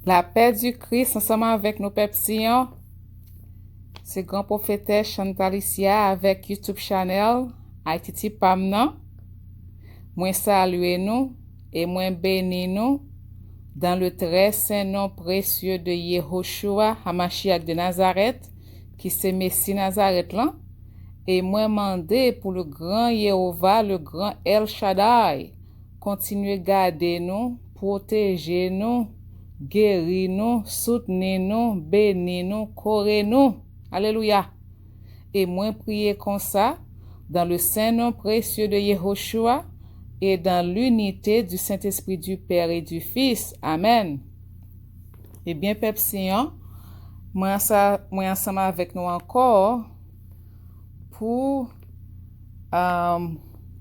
La paix du Christ ensemble avec nos pepsillons. C'est grand prophétesse Chantal Isia avec YouTube channel Haïti Pamnan. Moi salue nous et moi bénis nous dans le très saint nom précieux de Yehoshua Hamashiach de Nazareth qui c'est Messie Nazareth là. Et moi mandé pour le grand Jéhovah, le grand El Shaddai, continuer garder nous, protéger nous, guérir nous, soutenir nous, bénir nous, correr nous. Alléluia. Et moi prier comme ça, dans le saint nom précieux de Yehoshua et dans l'unité du Saint-Esprit du Père et du Fils. Amen. Eh bien, Pepsian, moi ensemble avec nous encore pour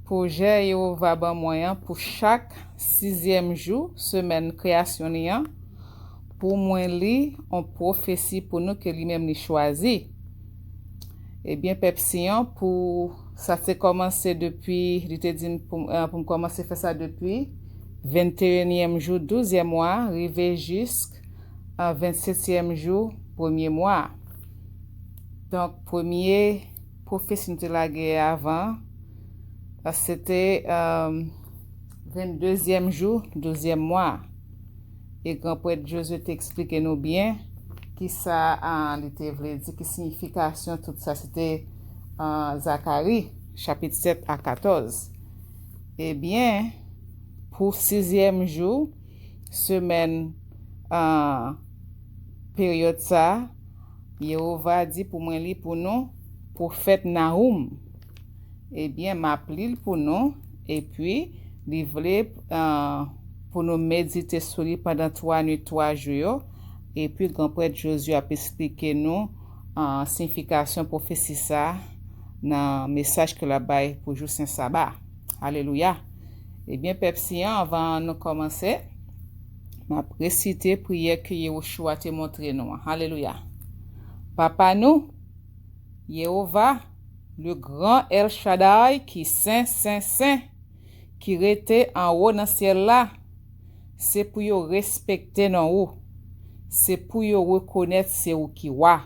projet Jéhovah ban moyen pour chaque 6e jour semaine création pour moi li en prophétie pour nous que lui-même li choisi. Eh bien Pepsian pour ça c'est commencé depuis il te dit pour commencer faire ça depuis 21e jour 12e mois arrivé jusqu'à 27e jour 1er mois. Donc premier prophétie nous la guerre avant c'était 22e jour 12e mois et grand prêtre Josué t'explique nous bien qui ça en était voulait dire qui signification tout ça c'était Zacharie chapitre 7 à 14. Eh bien pour 6e jour semaine période ça Jéhovah dit pour moi li pour nous prophète Nahum. Eh bien m'appelil pour nous et puis livrer pour nous méditer sur lui pendant 3 nuits 3 jours et puis grand prêtre Josué a expliqué nous signification prophétie ça dans message que la bail pour jour Saint Sabbat. Alléluia. Eh bien Pepsian avant nous commencer m'a réciter prière que Yehoshua te montré nous. Alléluia. Papa nous Jéhovah le grand El Shaddai qui saint qui rete en haut dans ciel là c'est pour yo respecter non haut c'est pour yo reconnaître c'est ou qui wa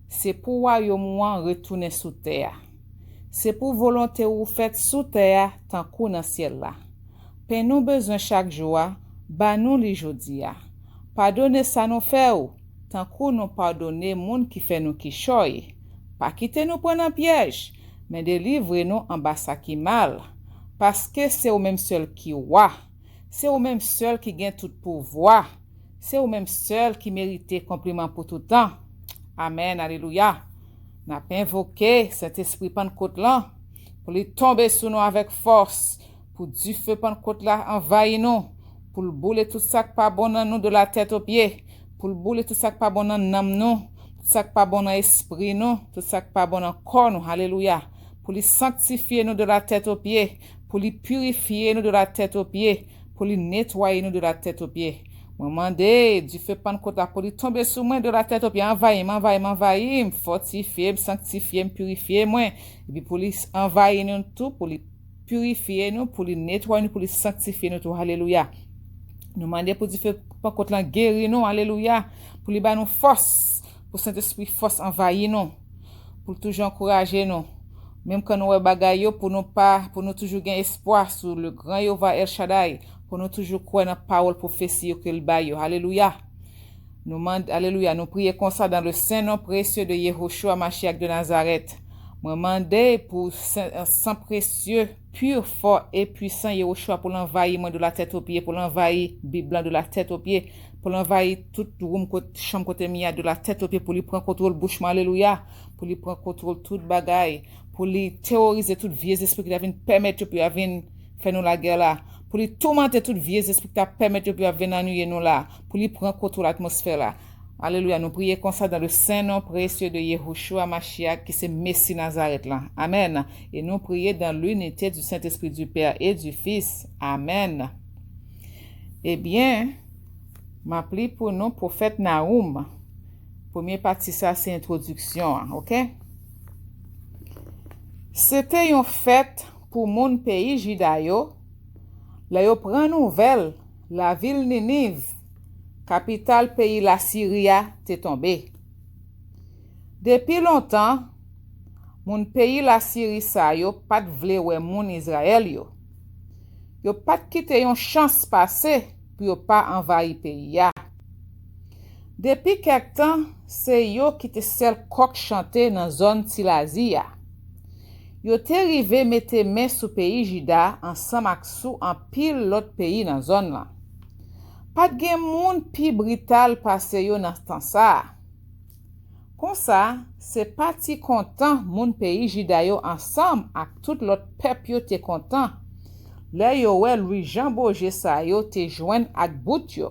c'est pour royaume retourner sous terre c'est pour volonté ou faite sous terre tant qu'on dans ciel là pen nous besoin chaque jour ba nous li jodi a pardonner ça nous fait ou tant qu'on nous pardonner monde qui fait nous qui choy pas quitter nous prendre en piège mais délivrer-nous en bas ça qui mal parce que c'est au même seul qui roi c'est au même seul qui gagne tout pouvoir c'est au même seul qui mérite compliment pour tout temps. Amen. Alléluia. N'a pas invoqué cet esprit Pentecôte là pour lui tomber sur nous avec force pour du feu Pentecôte là envahir nous pour le bouler tout ça qui pas bon dans nous de la tête aux pieds pour le bouler tout ça qui pas bon dans l'âme nous tout ça qui pas bon dans l'esprit nous tout ça qui pas bon dans corps nous. Alléluia. Pour lui sanctifier nous de la tête aux pieds pour lui purifier nous de la tête aux pieds pour lui nettoyer nous de la tête aux pieds. Moi demande du feu Pentecôte là pour lui tomber sur moi de la tête aux pieds envahir fortifier sanctifier purifier moi et puis pour lui envahir nous tout pour lui purifier nous pour lui nettoyer nous pour lui sanctifier nous tout. Alléluia. Nous demander pour du feu Pentecôte là guérir nous. Alléluia. Pour lui ba nous force pour Saint-Esprit force envahir nous pour toujours encourager nous même quand nous bagaille pour nous toujours gagner espoir sur le grand Jéhovah El Shaddai pour nous toujours croire dans parole prophétie que le bail. Alléluia. Alléluia, nous prions comme ça dans le saint nom précieux de Yehoshua Mashiach de Nazareth. Moi mandé pour sang précieux, pur, fort et puissant Yehoshua pour l'envahir de la tête aux pieds, pour l'envahir Bible de la tête aux pieds, pour l'envahir tout room chambre côté mia de la tête aux pieds pour lui prendre contrôle bouche. Alléluia. Pour lui prendre contrôle toute bagaille, pour lui terroriser toute vieux esprit qui viennent permettre puis viennent faire nous la guerre là. Pour lui tourmenter toute vieux esprit qui permettre puis viennent ennuyer nous là, pour lui prendre contrôle l'atmosphère là. Alléluia, nous prions comme ça dans le saint nom précieux de Yehoshua Mashiach qui c'est Messie Nazareth là. Amen. Et nous prions dans l'unité du Saint-Esprit du Père et du Fils. Amen. Eh bien, m'appli pour nous prophète Nahum. Première partie ça c'est introduction, OK? C'était une fête pour mon pays Juda yo. Là yo prend nouvelle la ville Ninive Capital pays la Syria te tombé. Depuis longtemps, moun pays la Syrie sa yo pat vle wè moun Israël yo. Yo pat kite yon chance passe pou yo pa envahi pays ya. Depuis quelque temps, c'est yo qui te sel kok chante dans zone Tilazia. Yo te rive mette main sous pays Juda ensemble ak sou en pile l'autre pays dans zone là. Pat gen moun pi brutal passe yo dans temps ça. Comme ça, c'est parti content moun pays Juda yo ensemble ak tout l'autre peuple yo te content. Là yo wè Louis Jean Bourget sa yo te joine ak bout yo.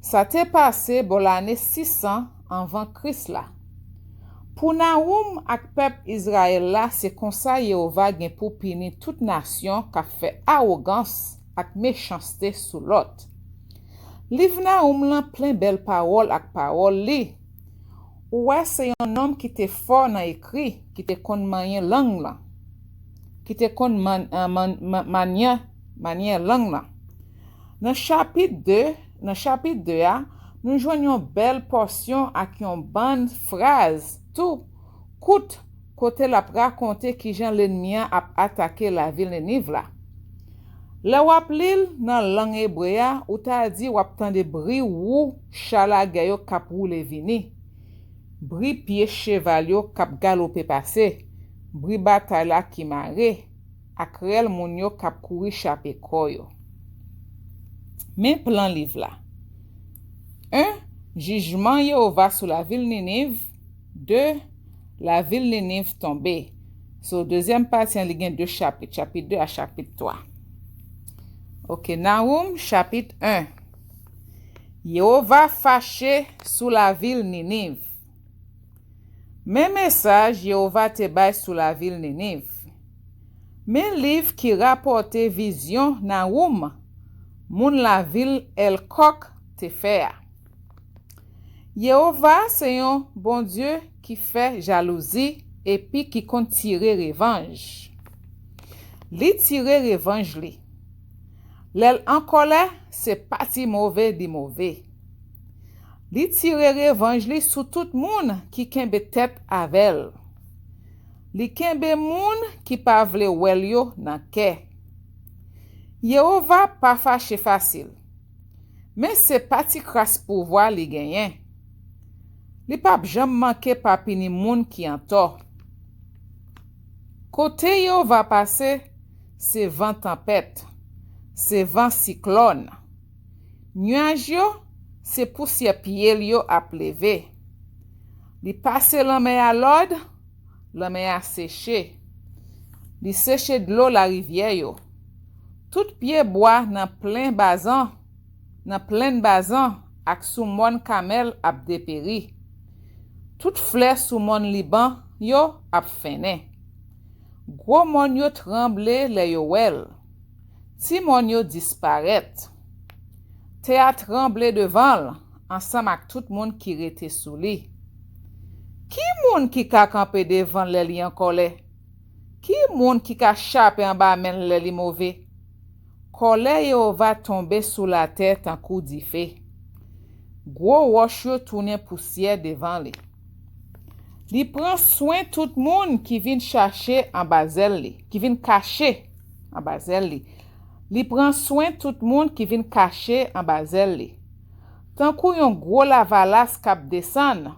Ça t'est passé bon l'année 600 avant Christ là. Pour Naoum ak peuple Israël là, c'est comme ça Yehova gen pour punir toute nation qui fait arrogance ak méchanceté sous l'autre. Livre Naoum lan plein belle parole ak parole li. Ouais, c'est un homme qui était fort dans écrit, qui te kon manier langue là. Qui te kon manier langue là. Dans chapitre 2, nous joignons belle portion ak yon bonne phrase tout coûte côté la raconter qui Jean l'ennemi a attaqué la ville de Nive là. Le wap lil dans langue hébreu ou ta dit wap tande bri ou chalaga yo kap roule vini. Bri pied cheval yo kap galope passe. Bri bataille la ki mare. Akrel moun yo kap kouri chape koyo. Men plan livre là. 1. Jugement Yehova sur la ville Ninive. 2. La ville Ninive tombée. So deuxième partie, il y a deux chapitres. Chapitre 2 à chapitre 3. Ok, Naoum, chapitre 1. Yehova fâché sous la ville Ninive. Même message, Yehova te bay sous la ville Ninive. Men livre qui rapporte vision Naoum, moun la ville El Kok te fait. Yehova c'est un bon Dieu qui fait jalousie et puis qui compte tirer revanche. Li tirer revanche li. L'el en colère, c'est parti mauvais di mauvais. Li tirer revanche li sous tout moun qui kembe tête avel. Li kembe moun qui pa vle wel yo nan ke. Yehova pa fâché facile. Mais c'est parti crasse pouvoir li genyen. Li pa jam manke pa pini moun qui en tort. Côté Yehova passe, c'est vent tempête, c'est vent cyclone. Nuage yo, c'est poussière pied yo a pleve. Li passe la mer à l'ordre, la mer a séché. Li séché de l'eau la rivière yo. Tout pied bois nan plein bazan ak sou mon camel ap dépéri. Tout fleur sou mon Liban yo ap fene. Gros mon yo tremble le yo wel. Ti mon yo disparaît. Te a tremble devant ensemble ak tout moun qui rete sou li. Qui moun qui ka camper devant le li en colère? Qui moun qui ka chape en bas men le li mauvais? Colère yo va tomber sous la tête en coup di feu. Gros roche yo tourne poussière devant li. Li prend soin tout moun qui vient chercher en bazel li, qui vient cacher en bazel li. Li prend soin tout moun qui vient cacher en bazel li. Tant kou yon gros lavalas kap descend,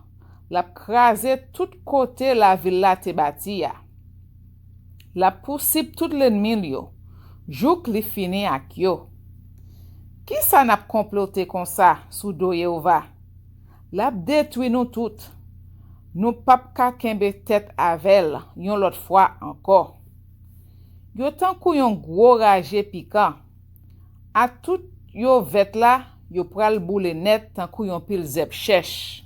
la krasé tout côté la ville te bâti ya. La poussip tout l'ennemi yo. Jouk li fini ak yo. Qui sa nap comploté comme ça sous do Yehova? L'a détruit nous tout. Nous pap ka kembe tête avel yon l'autre fois encore. Yo tan kou yon gros rage piquant. A tout yo vet la, yo pral boule net tan kou yon pile zep chèche.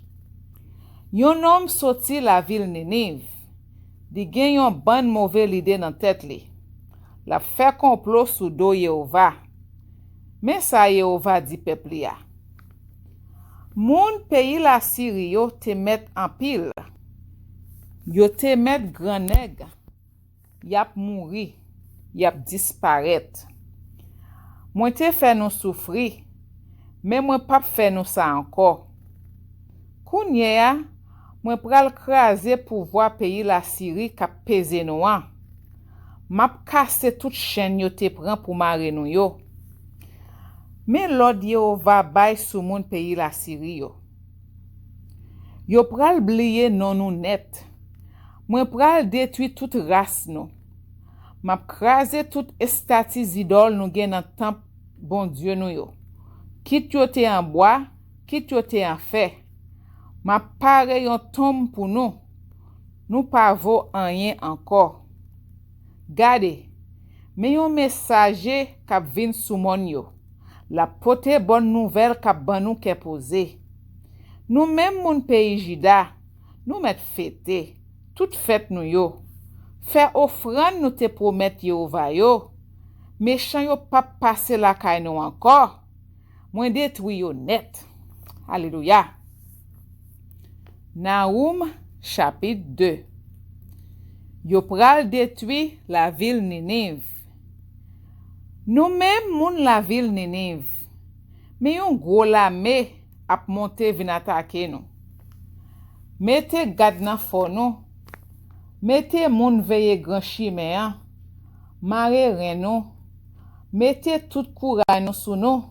Yon homme sorti la ville Ninive. Di gen yon ban mauvais l'idée dans tête li. La fait complot sous do Yehova. Mais ça Yehova dit peuple ya. Moun pays la Syrie yo te met en pile. Yo te met grand nèg. Yap mouri. Yap disparaître. Moi te fait nous souffrir. Mais moi pas faire nous ça encore. Kounye ya, moi pral craser pouvoir pays la Syrie k'ap peze nou an. Map kase tout chaîne yo te pran pour mare nou yo. Mais l'ord Yehova bay sou moun pays la Syrie yo. Yo pral bliye non nou net. Moi pral détruit toute race nou. Map krase tout estatis idol nou gen nan temple bon Dieu nou yo. Kit yo te en bois, kit yo te en fer. Map pare yon tombe pour nous. Nous pa vaut rien encore. Gade, mais yon messager k'ap vin sou mon yo. La pote bonne nouvelle k'ap ban nou ke pose. Nous même moun pays Juda, nous met fête, toute fête nou yo. Faire offrande nous te promet Yehova yo. Méchant yo pa passe la kay nou encore. Mwen détruit yo net. Alléluia. Naoum chapitre 2. Yo pral détruit la ville Ninive. Nous même moun la ville Ninive. Mais yon gros lame ap monte vin attaquer nous. Mettez gad nan fò nou. Mettez moun veye grand chimè an. Mare ren nou. Mettez tout courage nou sou nou.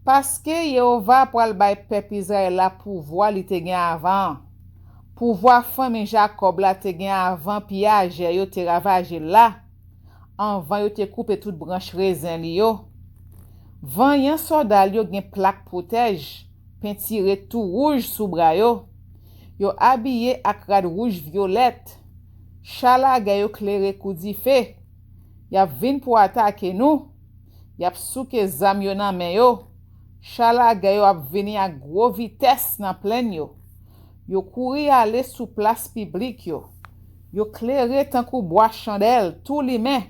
Paske Yehova pral bay peuple Israël la pouvoir li te gen avant. Pouvoir femme Jacob la te gen avant pillage yo te ravage la. Anvan yo te coupe toute branche raisin li yo. Van yan soldat yo gen plaque protège, pentire tout rouge sous bras yo. Yo habillé ak rad rouge violette. Chalaga yo claire koudi fe. Yap vin pour attaquer nous. Yap souke zam yo nan men yo. Chalaga yo ap vini à gros vitesse nan plaine yo. Yo kouri aller sous place publique yo. Yo claire tan kou bois chandelle tout li men.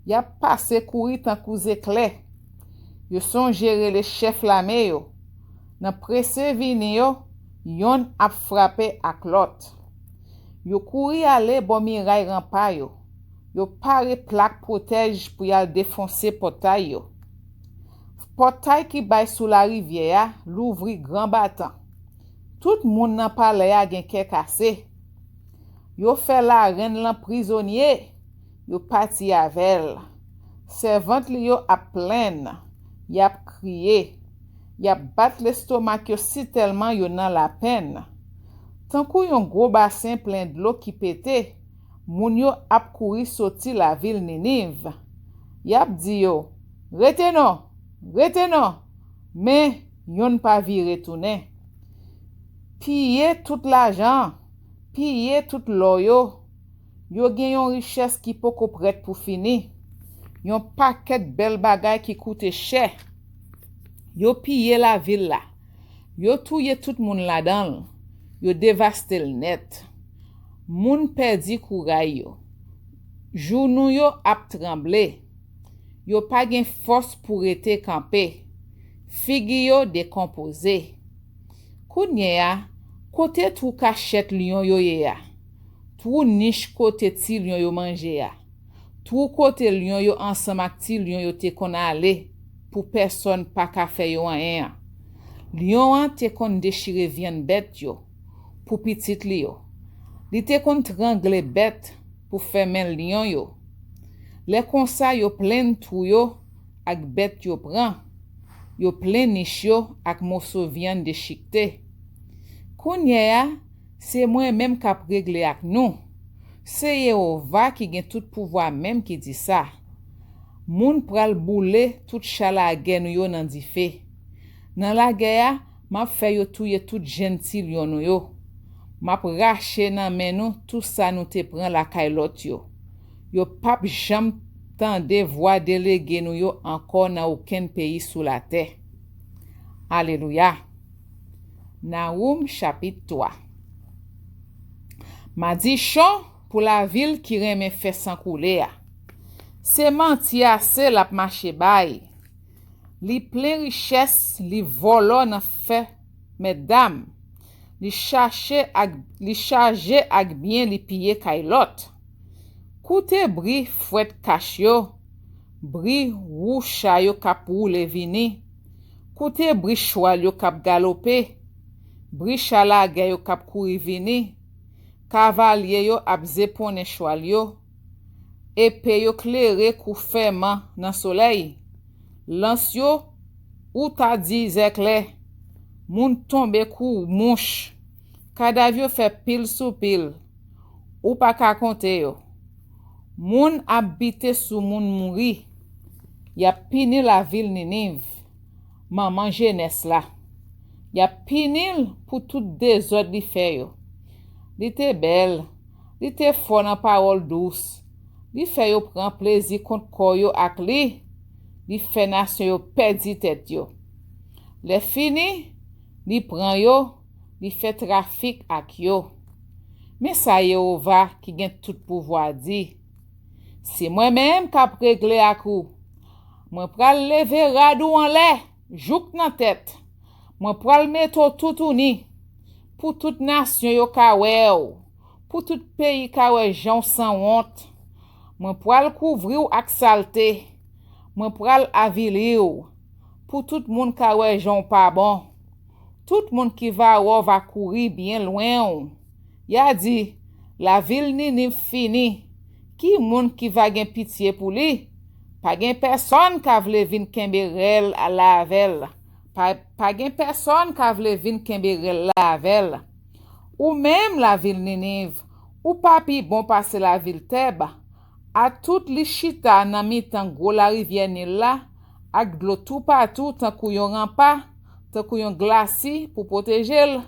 Yap passe kouri tan kou éclair. Yo son gérer les chefs lamé yo. Nan presse vini yo, yon ap frappé ak lot. Yo kouri aller bon miray rampa yo. Yo pare plaque protège pour yal défoncer portail yo. Portail qui bay sous la rivière l'ouvri grand battant. Tout moun nan palais a gen kè cassé. Yo fait la reine lan prisonnier. Yo parti avel. Servante li yo ap pleine. Yap crié. Yap bat l'estomac yo si tellement yo nan la peine. Tan kou yon gros bassin plein de l'eau qui pété, moun yo ap kouri soti la ville Ninive. Yap di yo, rete non, mais yon pa vi retourne. Piller tout l'argent, piller tout l'or yo. Yo gen yon richesse qui poko prête pour fini. Yon paquet bel bagay qui coûte cher. Yo piller la ville la. Yo touye tout moun la dan. Yo dévaste le net. Moun perdi kouray yo. Jounou yo ap tremble. Yo pa gen force pour rete camper. Figi yo décomposé. Kounye ya, kote tou kachet lion yo ye ya. Tou niche kote ti lion yo manje ya. Tou kote lion yo ensemble ak ti lion yo te kon ale pour personne pa ka fe yo an ya. Lion an te kon déchire viande bête yo pour petit li yo. Li te kon trangle bête pour fe men lion yo. Le konsa yo plein tou yo ak bête yo pran. Yo plein niche yo ak morceau viande déchiqueté. Kounye ya, c'est moi même k'ap regle ak nou. C'est Yehova qui gen tout pouvoir même qui dit ça. Moun pral boule tout chalage nou yo nan di fe. Nan la guerre, m'a fait yo touye tout gentil yo nou yo. M'a rache nan men nou tout ça nou te pran la kailot yo. Yo pap jam tande voix délégué nou yo encore nan aucun pays sous la terre. Alléluia. Naoum chapitre 3. M'a dit chon pour la ville qui reme fait sans couler. C'est menti assez la marché bay. Li plein richesse, li volo nan fait mesdames. Li charge ak bien li piller kailot. Koute bri fouet cache yo, bri woucha yo kap roule vini. Koute brichwal yo kap galope, brichalage yo kap kouri vini, kavalye yo ap zepone chwal yo, épée yo clairé kou ferment dans soleil, lance yo ou ta di zekle, moun tombe kou mouche, kadav yo fait pile sou pile, ou pa ka konte yo. Moun habite sou moun mouri, y a pini la ville Ninive, maman jeunesse la. Y a pinil pour tout désordre li fait yo. Li te belle, li te fort nan parole douce. Li fait yo prend plaisir contre ko yo ak li. Li fait nation yo perdi tête yo. Le fini, li prend yo, li fait trafic ak yo. Mais ça Yehova qui gen tout pouvoir di. C'est moi-même k'ap réglé ak ou. Moi pral lever radou en l'air, jouk nan tête. Moi pral mettre tout uni. Pour toute nation yo ka wè ou. Pour tout pays ka wè jan sans honte. Moi pral couvrir ou ak saleté. Moi pral avili ou. Pour tout moun ka wè jan pas bon. Tout moun qui va ou va courir bien loin ou. Ya dit, la ville Ninive fini. Qui moun qui va gen pitié pour li? Pa gen personne ka vle vin kemberel à lavel. Pa gen personne ka vle vin kemberel lavel. Ou même la ville Ninive, ou pa pi bon passe la ville Thèbes, a tout li chita nan mi tan gros la rivière Nil la, ak dlo tout partout tan kou yon rampa, tan kou yon glaci pour protéger l.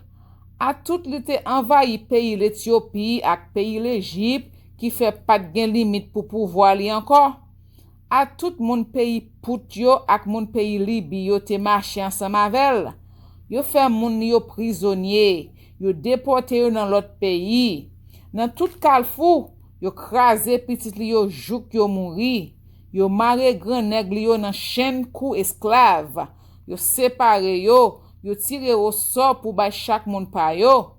A tout li te envahi pays l'Éthiopie ak pays l'Égypte qui fait pas de gen limite pour pouvoir li encore. A tout moun pays Pout yo ak moun pays Libye yo te marché ensemble avec. Yo fait moun yo prisonnier, yo déporté yo dans l'autre pays. Dans tout Carrefour, yo krasé petit li yo jouk yo mouri. Yo mare grand nèg li yo dans chaîne kou esclave. Yo séparé yo tiré au sort pour bay chaque moun pa yo.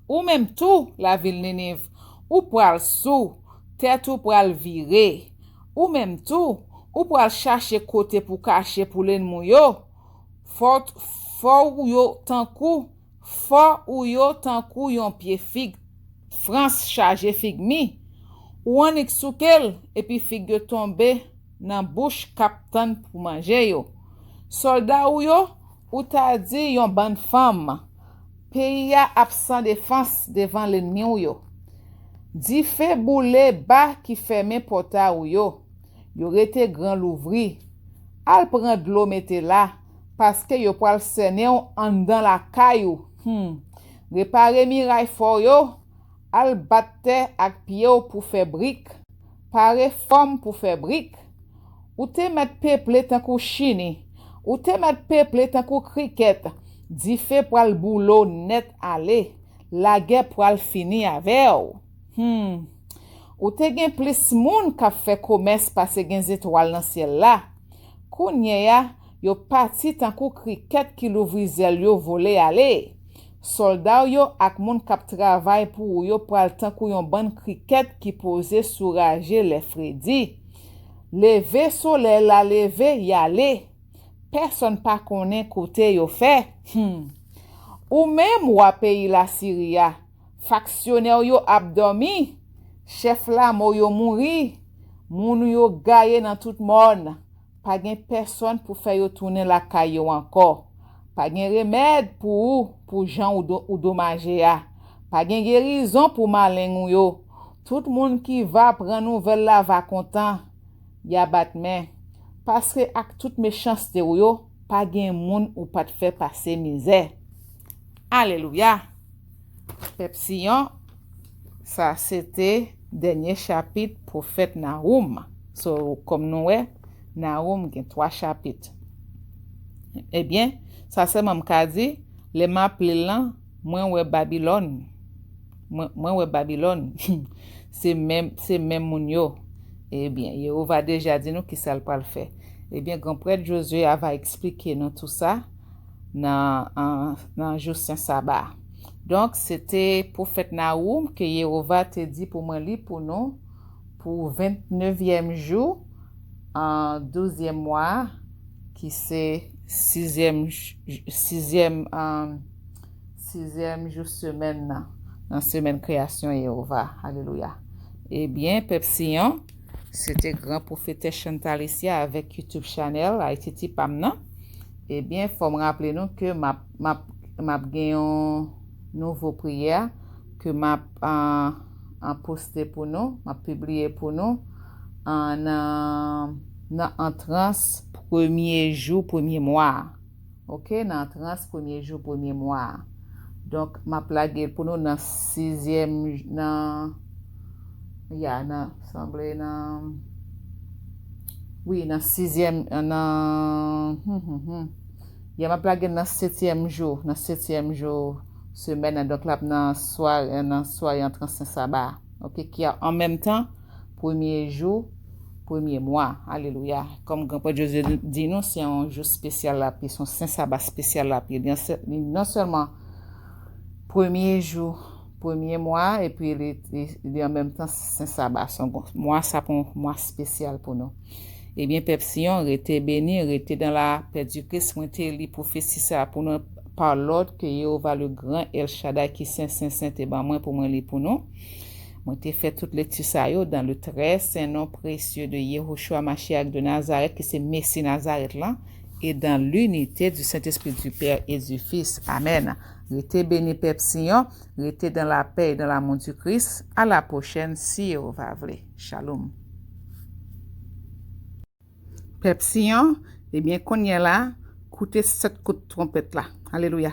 Ou même tout la ville Ninive, ou pral sou, tête ou pral virer. Ou même tout, ou pral chercher côté pour cacher pour l'ennemi yo. Fort ou yo tankou yon pied fig, France chargé fig mi. Ou an ek soukel, et puis fig yo tombe nan bouche captain pour manger yo. Soldat ou ta di yon ban femme. Pays a absent défense devant l'ennemi yo. Di fe boule ba qui ferme porta ou yo. Yo rete grand l'ouvri. Al prend de l'eau mette là parce que yo pral sene en dans la caillou. Réparer miraille fort yo. Al batte ak pied pour faire brique. Pare forme pour faire brique. Ou te met peuple tan kou chini. Ou te met peuple tan kou cricket. Di fe pral boulot net ale. La guerre pral fini avec. Ou te gen plus moun ka fait commerce passe gen étoile dans ciel là. Kounye ya, yo parti tan kou cricket ki louvri zel yo volé ale. Soldat yo ak moun kap travay pour yo pral tan kou yon ban cricket ki pose sourager les Freddy. Leve soleil la leve yale. Personne pa konnen kote yo fait. Ou même wa pays la Syria. Factionnaire yo abdomi. Chef la mo yo mouri. Moun yo gaye dans tout monde. Pa gen personne pour faire yo tourner la kayo encore. Pa gen remède pour gens ou dommage ya. Pa gen guérison pour malin yo. Tout monde qui va prendre nouvelle la va content. Ya batmen. Parce que ak toute méchanceté yo, pa gen moun ou pas te faire passer misère. Alléluia. Pepsiyon, ça c'était dernier chapitre prophète Nahum. So comme nous Nahum gen 3 chapitres. Eh bien, ça c'est même ka di, le m'appelé lan, moi ouais Babylone. Moi ouais Babylone. c'est même moun yo. Eh bien, Yehova déjà dit nous qui ça le pas le faire. Eh bien, grand prêtre Josué va expliquer nous tout ça dans jour Saint Sabbat. Donc, c'était prophète Nahum que Yehova te dit pour moi li pour nous pour 29e jour en 12e mois qui c'est sixième jour semaine dans semaine création Yehova. Alléluia. Eh bien, Pepsian, c'était grand prophète Chantal ici avec YouTube channel Haïti Pamna. Eh bien, faut me rappeler nous que m'a gagné un nouveau prière que m'a en posté pour nous, m'a publié pour nous en trans premier jour, premier mois. OK, dans trans premier jour, premier mois. Donc, m'a plagué pour nous dans sixième, dans sixième, m'a plagué dans septième jour semaine, donc là, dans soir en trans sabbat. OK, qui a en même temps, premier jour, premier mois. Alléluia. Comme grand-père José dit nous, c'est un jour spécial là, puis son saint sabbat spécial là, puis non seulement premier jour, premier mois, et puis il est en même temps saint sabbat. Son mois, ça pour un mois spécial pour nous. Eh bien, Pepsian, était béni, était dans la paix du Christ, moi, était li prophétie ça pour nous par l'ordre que Yehova le grand El Shaddai qui saint et ben moi pour moi li pour nous. Moi, j'ai fait toutes les tissailles dans le très saint nom précieux de Yehoshua Mashiach de Nazareth, qui c'est Messie Nazareth là, et dans l'unité du Saint-Esprit du Père et du Fils. Amen. Restez béni, Pepsian. Restez dans la paix et dans l'amour du Christ. À la prochaine, si vous voulez. Shalom. Pepsian, eh bien, qu'on y est là, écoutez cette coup de trompette là. Alléluia.